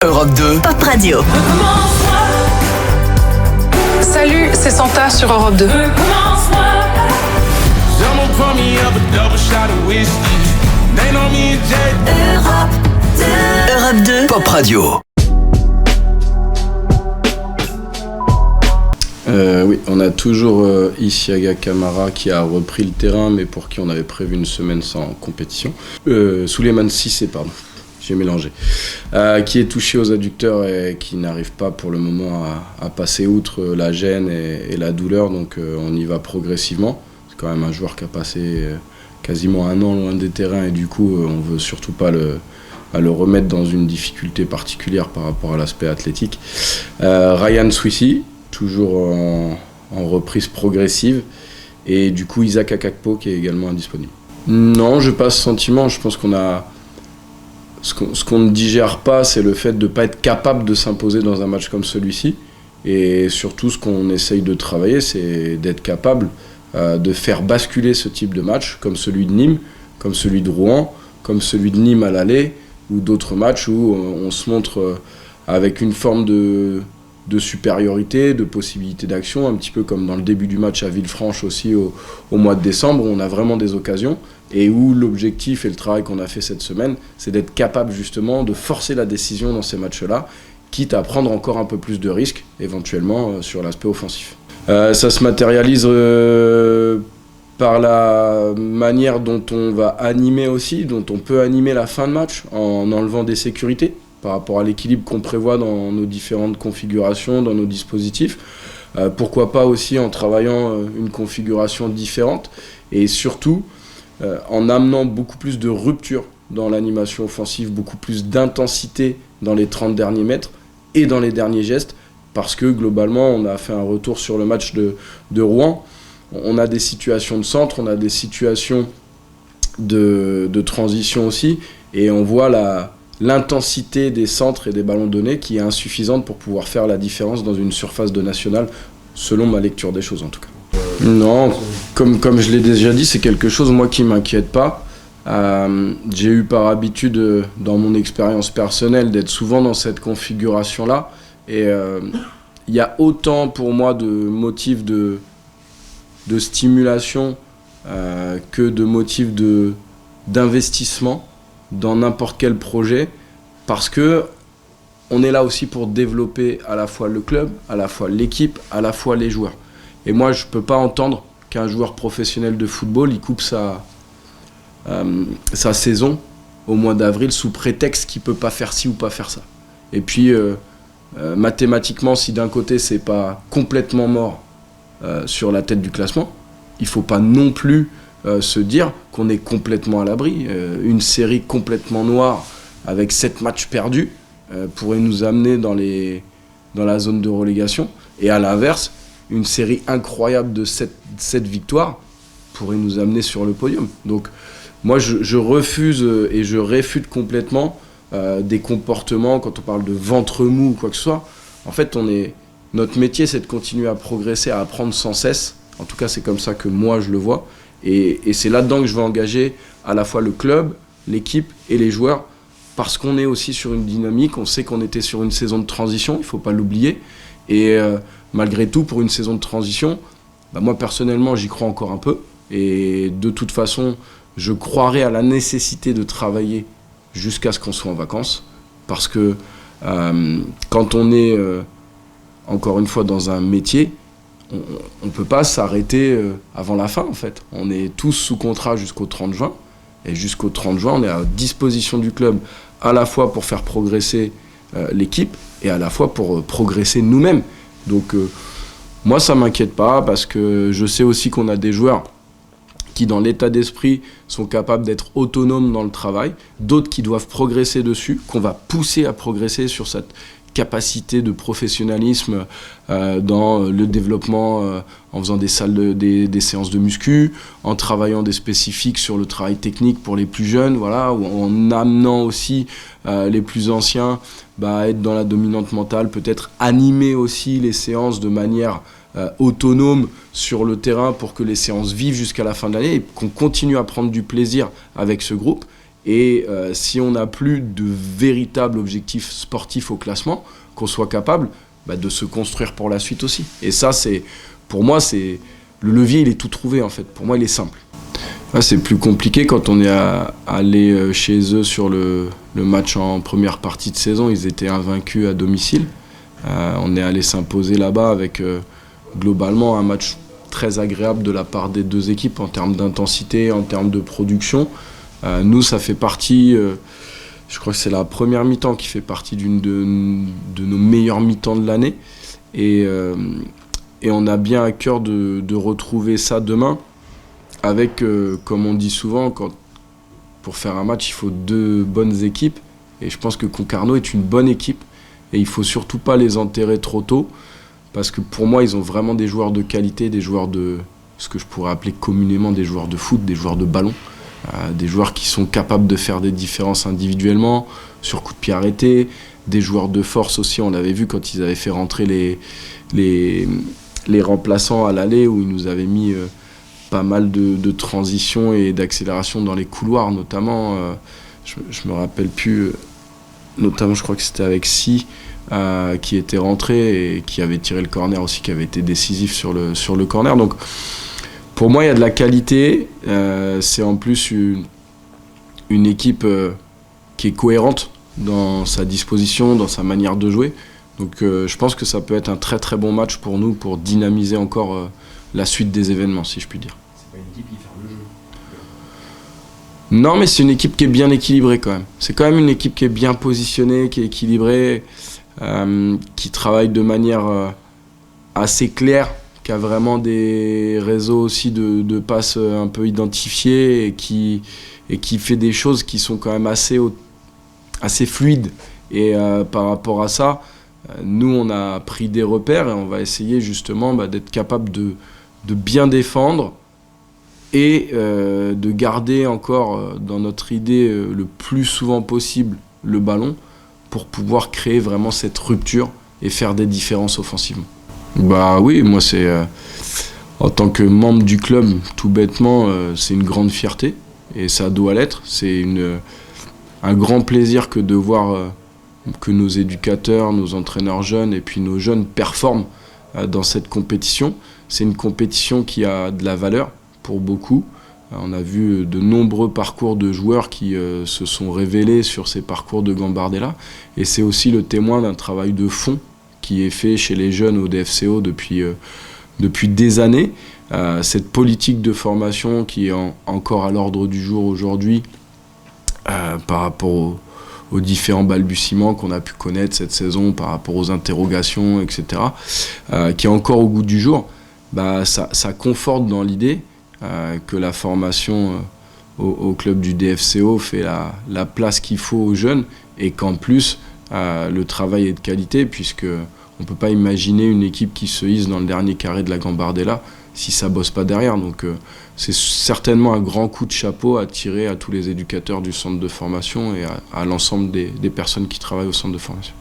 Europe 2 Pop Radio. Salut, c'est Santa sur Europe 2. Europe 2 Pop Radio. Oui, on a toujours Isiaga Kamara qui a repris le terrain, mais pour qui on avait prévu une semaine sans compétition. Souleymane Cissé, pardon, j'ai mélangé. Qui est touché aux adducteurs et qui n'arrive pas pour le moment à passer outre la gêne et la douleur, donc on y va progressivement. C'est quand même un joueur qui a passé quasiment un an loin des terrains et du coup on veut surtout pas le remettre dans une difficulté particulière par rapport à l'aspect athlétique. Ryan Swissi, toujours en reprise progressive, et du coup Isaac Akakpo qui est également indisponible. Non, je n'ai pas ce sentiment. Je pense qu'on a ce qu'on ne digère pas, c'est le fait de ne pas être capable de s'imposer dans un match comme celui-ci, et surtout ce qu'on essaye de travailler, c'est d'être capable de faire basculer ce type de match comme celui de Nîmes, comme celui de Rouen, comme celui de Nîmes à l'aller, ou d'autres matchs où on se montre avec une forme de supériorité, de possibilité d'action, un petit peu comme dans le début du match à Villefranche aussi au mois de décembre, où on a vraiment des occasions, et où l'objectif et le travail qu'on a fait cette semaine, c'est d'être capable justement de forcer la décision dans ces matchs-là, quitte à prendre encore un peu plus de risques, éventuellement, sur l'aspect offensif. Ça se matérialise par la manière dont on va animer aussi, dont on peut animer la fin de match, en enlevant des sécurités par rapport à l'équilibre qu'on prévoit dans nos différentes configurations, dans nos dispositifs. Pourquoi pas aussi en travaillant une configuration différente, et surtout en amenant beaucoup plus de rupture dans l'animation offensive, beaucoup plus d'intensité dans les 30 derniers mètres et dans les derniers gestes, parce que globalement on a fait un retour sur le match de Rouen. On a des situations de centre, on a des situations de transition aussi, et on voit l'intensité des centres et des ballons donnés qui est insuffisante pour pouvoir faire la différence dans une surface de national, selon ma lecture des choses en tout cas. Non, comme je l'ai déjà dit, c'est quelque chose moi qui m'inquiète pas. J'ai eu par habitude, dans mon expérience personnelle, d'être souvent dans cette configuration-là, et il y a autant pour moi de motifs de stimulation que de motifs d'investissement dans n'importe quel projet, parce que on est là aussi pour développer à la fois le club, à la fois l'équipe, à la fois les joueurs. Et moi, je peux pas entendre qu'un joueur professionnel de football, il coupe sa saison au mois d'avril sous prétexte qu'il peut pas faire ci ou pas faire ça. Et puis, mathématiquement, si d'un côté, c'est pas complètement mort sur la tête du classement, il faut pas non plus se dire qu'on est complètement à l'abri. Une série complètement noire avec 7 matchs perdus pourrait nous amener dans la zone de relégation, et à l'inverse, une série incroyable de 7 victoires pourrait nous amener sur le podium. Donc moi je refuse et je réfute complètement des comportements quand on parle de ventre mou ou quoi que ce soit. En fait, notre métier, c'est de continuer à progresser, à apprendre sans cesse. En tout cas, c'est comme ça que moi je le vois. Et c'est là-dedans que je vais engager à la fois le club, l'équipe et les joueurs, parce qu'on est aussi sur une dynamique. On sait qu'on était sur une saison de transition, il ne faut pas l'oublier. Et malgré tout, pour une saison de transition, moi personnellement, j'y crois encore un peu. Et de toute façon, je croirai à la nécessité de travailler jusqu'à ce qu'on soit en vacances. Parce que quand on est, encore une fois, dans un métier, on ne peut pas s'arrêter avant la fin, en fait. On est tous sous contrat jusqu'au 30 juin. Et jusqu'au 30 juin, on est à disposition du club, à la fois pour faire progresser l'équipe et à la fois pour progresser nous-mêmes. Donc moi, ça ne m'inquiète pas, parce que je sais aussi qu'on a des joueurs qui, dans l'état d'esprit, sont capables d'être autonomes dans le travail, d'autres qui doivent progresser dessus, qu'on va pousser à progresser sur cette capacité de professionnalisme dans le développement, en faisant des séances de muscu, en travaillant des spécifiques sur le travail technique pour les plus jeunes, voilà, ou en amenant aussi les plus anciens à être dans la dominante mentale, peut-être animer aussi les séances de manière autonome sur le terrain pour que les séances vivent jusqu'à la fin de l'année et qu'on continue à prendre du plaisir avec ce groupe. Et si on n'a plus de véritable objectif sportif au classement, qu'on soit capable de se construire pour la suite aussi. Et ça, pour moi, le levier, il est tout trouvé en fait. Pour moi, il est simple. Ouais, c'est plus compliqué quand on est allé chez eux sur le match en première partie de saison. Ils étaient invaincus à domicile. On est allé s'imposer là-bas avec globalement un match très agréable de la part des deux équipes en termes d'intensité, en termes de production. Nous, ça fait partie, je crois que c'est la première mi-temps qui fait partie d'une de nos meilleures mi-temps de l'année. Et on a bien à cœur de retrouver ça demain avec, comme on dit souvent, pour faire un match, il faut deux bonnes équipes. Et je pense que Concarneau est une bonne équipe. Et il ne faut surtout pas les enterrer trop tôt. Parce que pour moi, ils ont vraiment des joueurs de qualité, des joueurs de ce que je pourrais appeler communément des joueurs de foot, des joueurs de ballon. Des joueurs qui sont capables de faire des différences individuellement, sur coup de pied arrêté, des joueurs de force aussi, on l'avait vu quand ils avaient fait rentrer les remplaçants à l'aller, où ils nous avaient mis pas mal de transitions et d'accélération dans les couloirs, notamment, je me rappelle plus, notamment je crois que c'était avec Si, qui était rentré et qui avait tiré le corner aussi, qui avait été décisif sur le corner. Donc pour moi, il y a de la qualité. C'est en plus une équipe qui est cohérente dans sa disposition, dans sa manière de jouer. Donc je pense que ça peut être un très très bon match pour nous, pour dynamiser encore la suite des événements, si je puis dire. C'est pas une équipe qui ferme le jeu. Non, mais c'est une équipe qui est bien équilibrée quand même. C'est quand même une équipe qui est bien positionnée, qui est équilibrée, qui travaille de manière assez claire, qui a vraiment des réseaux aussi de passes un peu identifiés et qui fait des choses qui sont quand même assez fluides. Et par rapport à ça, nous, on a pris des repères et on va essayer justement d'être capable de bien défendre et de garder encore dans notre idée le plus souvent possible le ballon pour pouvoir créer vraiment cette rupture et faire des différences offensivement. Oui, moi c'est en tant que membre du club, tout bêtement, c'est une grande fierté et ça doit l'être. C'est un grand plaisir que de voir que nos éducateurs, nos entraîneurs jeunes et puis nos jeunes performent dans cette compétition. C'est une compétition qui a de la valeur pour beaucoup. On a vu de nombreux parcours de joueurs qui se sont révélés sur ces parcours de Gambardella et c'est aussi le témoin d'un travail de fond qui est fait chez les jeunes au DFCO depuis des années. Cette politique de formation qui est encore à l'ordre du jour aujourd'hui par rapport aux différents balbutiements qu'on a pu connaître cette saison, par rapport aux interrogations, etc., qui est encore au goût du jour, ça conforte dans l'idée que la formation au club du DFCO fait la place qu'il faut aux jeunes et qu'en plus, le travail est de qualité, puisque on ne peut pas imaginer une équipe qui se hisse dans le dernier carré de la Gambardella si ça ne bosse pas derrière. Donc c'est certainement un grand coup de chapeau à tirer à tous les éducateurs du centre de formation et à l'ensemble des personnes qui travaillent au centre de formation.